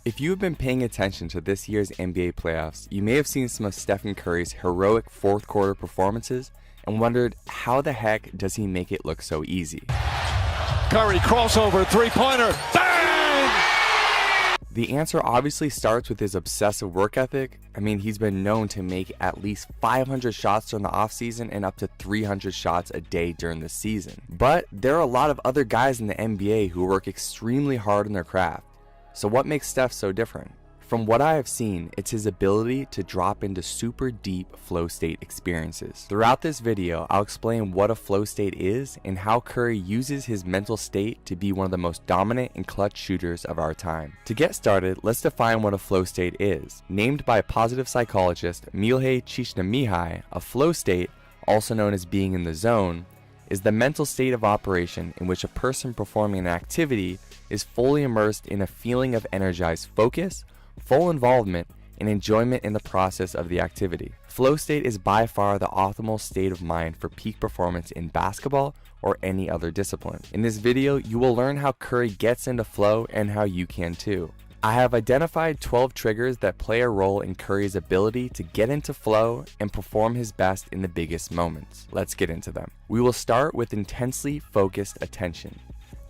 If you have been paying attention to this year's NBA playoffs, you may have seen some of Stephen Curry's heroic fourth quarter performances and wondered how the heck does he make it look so easy? Curry crossover, three-pointer, bang! The answer obviously starts with his obsessive work ethic. I mean, he's been known to make at least 500 shots during the offseason and up to 300 shots a day during the season. But there are a lot of other guys in the NBA who work extremely hard in their craft. So what makes Steph so different? From what I have seen, it's his ability to drop into super deep flow state experiences. Throughout this video, I'll explain what a flow state is and how Curry uses his mental state to be one of the most dominant and clutch shooters of our time. To get started, let's define what a flow state is. Named by positive psychologist Milhei Csikszentmihalyi, a flow state, also known as being in the zone, is the mental state of operation in which a person performing an activity is fully immersed in a feeling of energized focus, full involvement, and enjoyment in the process of the activity. Flow state is by far the optimal state of mind for peak performance in basketball or any other discipline. In this video, you will learn how Curry gets into flow and how you can too. I have identified 12 triggers that play a role in Curry's ability to get into flow and perform his best in the biggest moments. Let's get into them. We will start with intensely focused attention.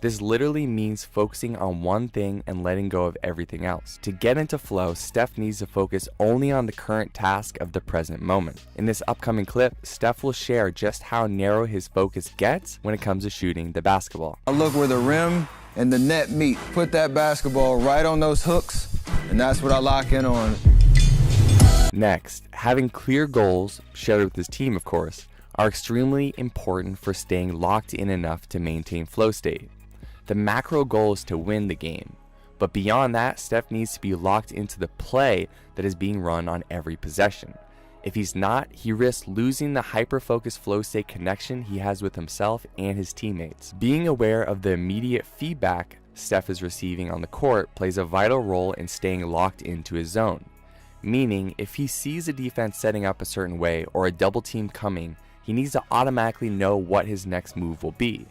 This literally means focusing on one thing and letting go of everything else. To get into flow, Steph needs to focus only on the current task of the present moment. In this upcoming clip, Steph will share just how narrow his focus gets when it comes to shooting the basketball. I look where the rim and the net meet. Put that basketball right on those hooks, and that's what I lock in on. Next, having clear goals, shared with his team of course, are extremely important for staying locked in enough to maintain flow state. The macro goal is to win the game, but beyond that, Steph needs to be locked into the play that is being run on every possession. If he's not, he risks losing the hyper-focused flow state connection he has with himself and his teammates. Being aware of the immediate feedback Steph is receiving on the court plays a vital role in staying locked into his zone. Meaning, if he sees a defense setting up a certain way or a double team coming, he needs to automatically know what his next move will be.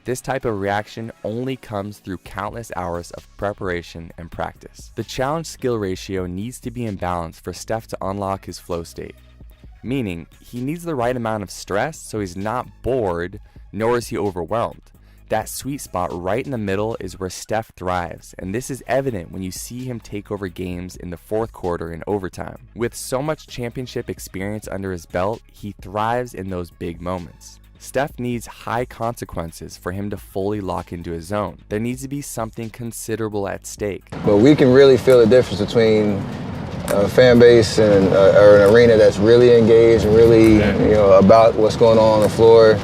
This type of reaction only comes through countless hours of preparation and practice. The challenge skill ratio needs to be in balance for Steph to unlock his flow state. Meaning, he needs the right amount of stress so he's not bored, nor is he overwhelmed. That sweet spot right in the middle is where Steph thrives, and this is evident when you see him take over games in the fourth quarter and overtime. With so much championship experience under his belt, he thrives in those big moments. Steph needs high consequences for him to fully lock into his zone. There needs to be something considerable at stake. But we can really feel the difference between a fan base and or an arena that's really engaged and really about what's going on the floor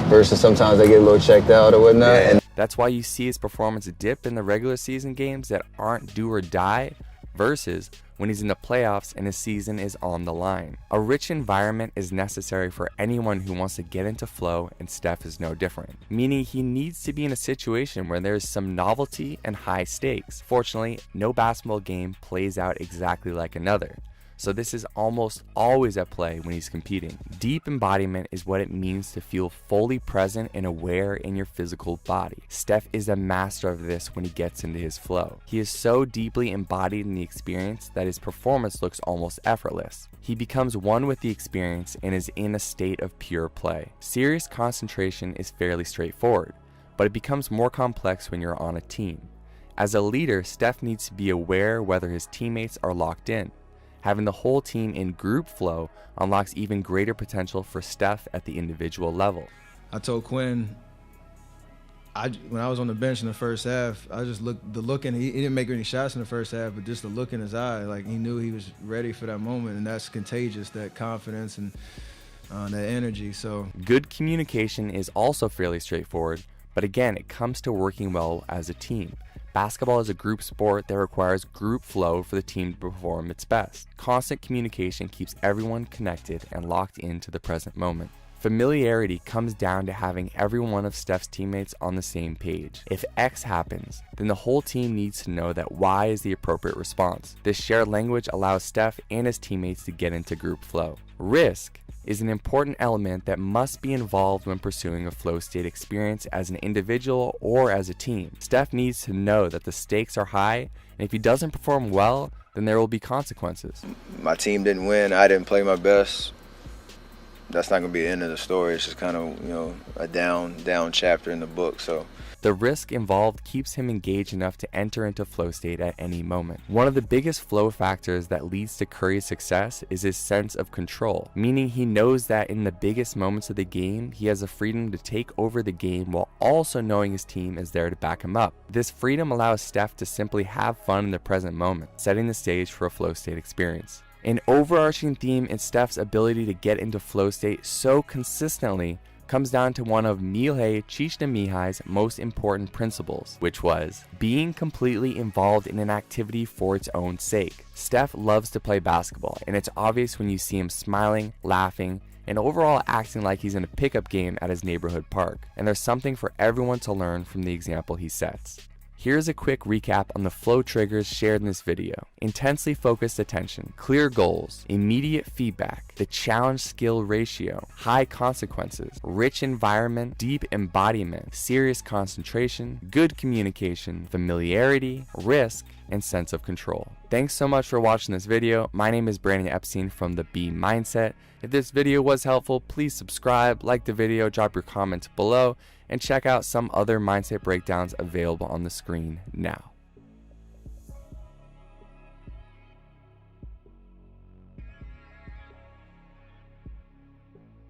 versus sometimes they get a little checked out or whatnot. And that's why you see his performance dip in the regular season games that aren't do or die versus when he's in the playoffs and his season is on the line. A rich environment is necessary for anyone who wants to get into flow, and Steph is no different. Meaning he needs to be in a situation where there's some novelty and high stakes. Fortunately, no basketball game plays out exactly like another. So this is almost always at play when he's competing. Deep embodiment is what it means to feel fully present and aware in your physical body. Steph is a master of this when he gets into his flow. He is so deeply embodied in the experience that his performance looks almost effortless. He becomes one with the experience and is in a state of pure play. Serious concentration is fairly straightforward, but it becomes more complex when you're on a team. As a leader, Steph needs to be aware whether his teammates are locked in. Having the whole team in group flow unlocks even greater potential for Steph at the individual level. I told Quinn, when I was on the bench in the first half, I just looked, the look in, he didn't make any shots in the first half, but just the look in his eye, like he knew he was ready for that moment, and that's contagious, that confidence and that energy. So good communication is also fairly straightforward, but again, it comes to working well as a team. Basketball is a group sport that requires group flow for the team to perform its best. Constant communication keeps everyone connected and locked into the present moment. Familiarity comes down to having every one of Steph's teammates on the same page. If X happens, then the whole team needs to know that Y is the appropriate response. This shared language allows Steph and his teammates to get into group flow. Risk is an important element that must be involved when pursuing a flow state experience as an individual or as a team. Steph needs to know that the stakes are high, and if he doesn't perform well, then there will be consequences. My team didn't win. I didn't play my best. That's not going to be the end of the story. It's just kind of, a down chapter in the book. So the risk involved keeps him engaged enough to enter into flow state at any moment. One of the biggest flow factors that leads to Curry's success is his sense of control, meaning he knows that in the biggest moments of the game, he has the freedom to take over the game while also knowing his team is there to back him up. This freedom allows Steph to simply have fun in the present moment, setting the stage for a flow state experience. An overarching theme in Steph's ability to get into flow state so consistently comes down to one of Nilay Csikszentmihalyi's most important principles, which was being completely involved in an activity for its own sake. Steph loves to play basketball, and it's obvious when you see him smiling, laughing, and overall acting like he's in a pickup game at his neighborhood park. And there's something for everyone to learn from the example he sets. Here's a quick recap on the flow triggers shared in this video. Intensely focused attention, clear goals, immediate feedback, the challenge skill ratio, high consequences, rich environment, deep embodiment, serious concentration, good communication, familiarity, risk, and sense of control. Thanks so much for watching this video. My name is Brandon Epstein from The B Mindset. If this video was helpful, please subscribe, like the video, drop your comments below, and check out some other mindset breakdowns available on the screen now.